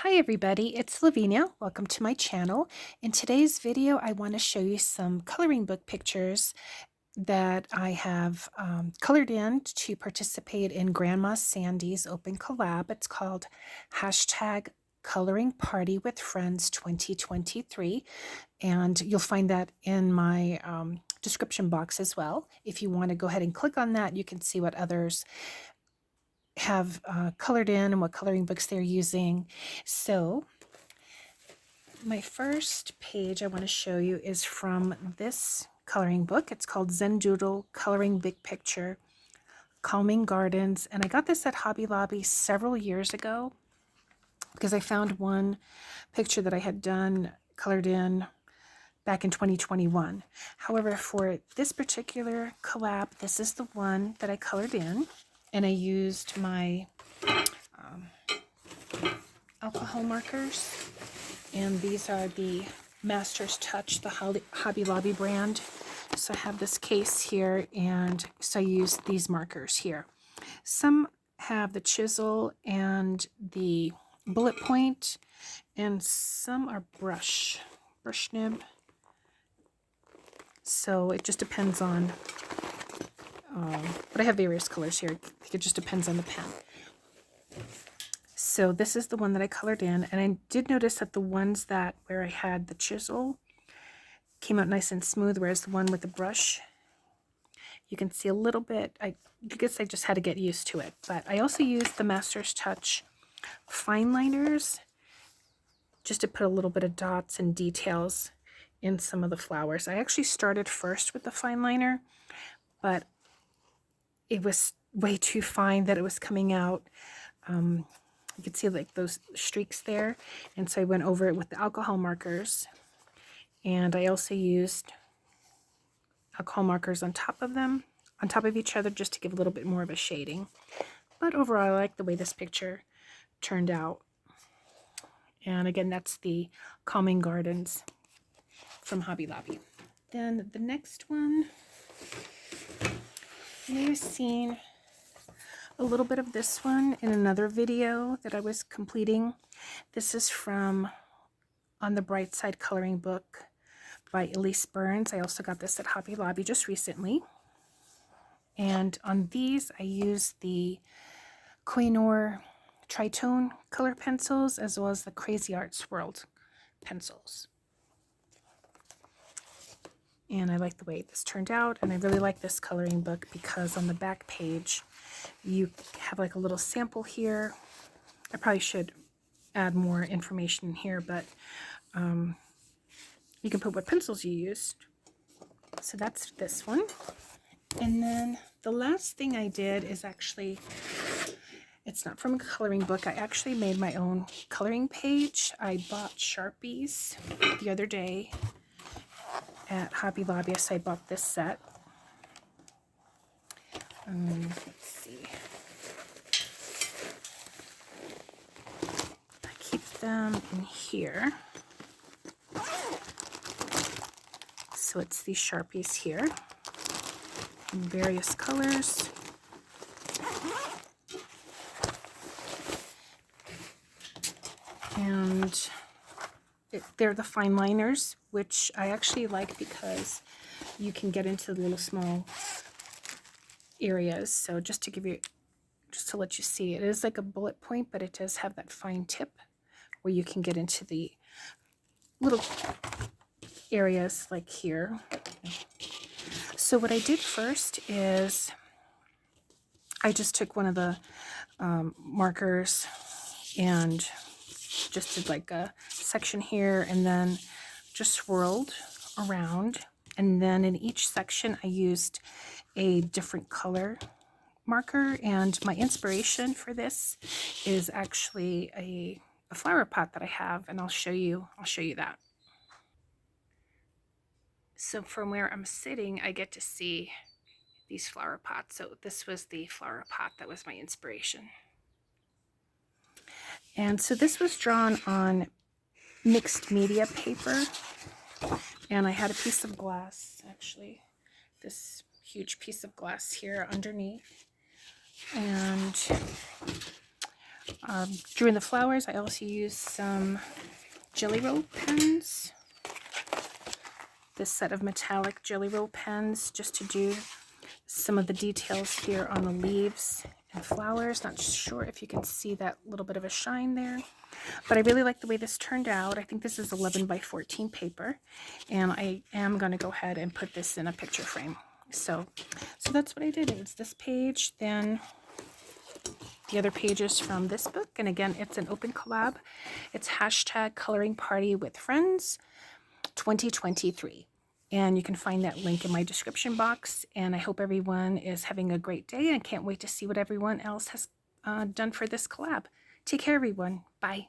Hi everybody, it's Lavinia. Welcome to my channel. In today's video, I want to show you some coloring book pictures that I have colored in to participate in Grandma Sandy's open collab. It's called hashtag Coloring Party with Friends 2023, and you'll find that in my description box as well. If you want to go ahead and click on that, you can see what others have colored in and what coloring books they're using. So my first page I want to show you is from this coloring book. It's called Zen Doodle Coloring Big Picture Calming Gardens, and I got this at Hobby Lobby several years ago because I found one picture that I had done colored in back in 2021. However, for this particular collab, this is the one that I colored in, and I used my alcohol markers, and these are the Master's Touch, the Hobby Lobby brand. So I have this case here, and so I used these markers here. Some have the chisel and the bullet point, and some are brush nib. So it just depends on, but I have various colors here. I think it just depends on the pen. So this is the one that I colored in, and I did notice that the ones that where I had the chisel came out nice and smooth, whereas the one with the brush, you can see a little bit. I guess I just had to get used to it. But I also used the Master's Touch fine liners just to put a little bit of dots and details in some of the flowers. I actually started first with the fine liner, but it was way too fine that it was coming out. You can see like those streaks there, and so I went over it with the alcohol markers, and I also used alcohol markers on top of them, on top of each other, just to give a little bit more of a shading. But overall, I like the way this picture turned out. And again, that's the Calming Gardens from Hobby Lobby. Then the next one, you may have seen a little bit of this one in another video that I was completing. This is from On the Bright Side Coloring Book by Elise Burns. I also got this at Hobby Lobby just recently. And on these, I used the Koh-i-Noor Tritone color pencils as well as the Crazy Art Swirled pencils. And I like the way this turned out, and I really like this coloring book because on the back page you have like a little sample here. I probably should add more information here, but you can put what pencils you used. So that's this one. And then the last thing I did is actually, it's not from a coloring book. I actually made my own coloring page. I bought Sharpies the other day at Hobby Lobby, so I bought this set. Let's see. I keep them in here. So it's these Sharpies here in various colors. And they're the fine liners, which I actually like because you can get into the little small areas. So just to give you, just to let you see, it is like a bullet point, but it does have that fine tip where you can get into the little areas like here. So what I did first is I just took one of the markers and just did like a section here, and then just swirled around, and then in each section I used a different color marker. And my inspiration for this is actually a flower pot that I have, and I'll show you that. So from where I'm sitting, I get to see these flower pots. So this was the flower pot that was my inspiration. And so this was drawn on mixed media paper, and I had a piece of glass, actually, this huge piece of glass here underneath, and Drew in the flowers. I also used some Jelly Roll pens. This set of metallic Jelly Roll pens just to do some of the details here on the leaves and flowers. Not sure if you can see that little bit of a shine there, but I really like the way this turned out. I think this is 11 by 14 paper, and I am going to go ahead and put this in a picture frame. So that's what I did. It's this page, then the other pages from this book, and again, it's an open collab. It's hashtag Coloring Party with Friends 2023. And you can find that link in my description box. And I hope everyone is having a great day, and I can't wait to see what everyone else has done for this collab. Take care, everyone. Bye.